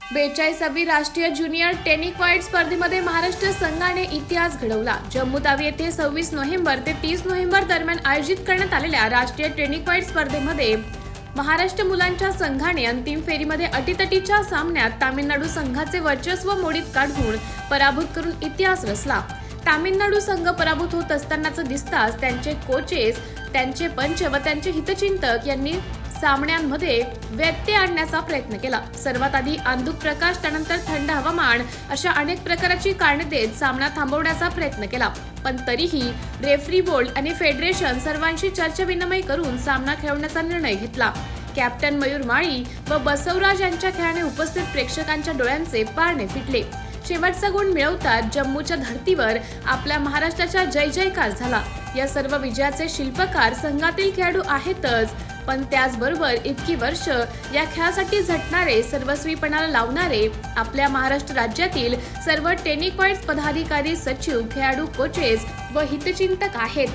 42वी राष्ट्रीय ज्युनियर टेनिक्वाईड स्पर्धेमध्ये महाराष्ट्र संघाने इतिहास घडवला। जम्मू तावी येथे 26 नोव्हेंबर ते 30 नोव्हेंबर दरम्यान आयोजित करण्यात आलेल्या राष्ट्रीय टेनिक्वाईड स्पर्धेमध्ये महाराष्ट्र मुलांच्या संघाने अंतिम फेरीमध्ये अटीतटीच्या सामन्यात तामिळनाडू संघाचे वर्चस्व मोडीत काढून पराभूत करून इतिहास रचला। तामिळनाडू संघ पराभूत होत असतानाच दिसताच त्यांचे कोचेस, त्यांचे पंच व त्यांचे हितचिंतक यांनी सामन्यांमध्ये व्यत्यय आणण्याचा प्रयत्न केला। सर्वात आधी अंधुक प्रकाश, त्यानंतर थंड हवामान अशा अनेक प्रकारची कारणे देत सामना थांबवण्याचा प्रयत्न केला, पण तरीही रेफरी, बोर्ड आणि फेडरेशन सर्वांशी चर्चाविनिमय करून सामना खेळवण्याचा निर्णय घेतला। कॅप्टन मयूर माळी व बसवराज यांच्या खेळाने उपस्थित प्रेक्षकांच्या डोळ्यांचे पारणे फिटले। शेवटचा गुण मिळवतात जम्मूच्या धर्तीवर आपल्या महाराष्ट्राचा जय जयकार झाला। या सर्व विजयाचे शिल्पकार संघातील खेळाडू आहेतच, पण त्याचबरोबर इतकी वर्ष या खेळासाठी झटणारे, सर्वस्वीपणाला लावणारे आपल्या महाराष्ट्र राज्यातील सर्व टेनिक्वाईड पदाधिकारी, सचिव, खेळाडू, कोचेस व हितचिंतक आहेत।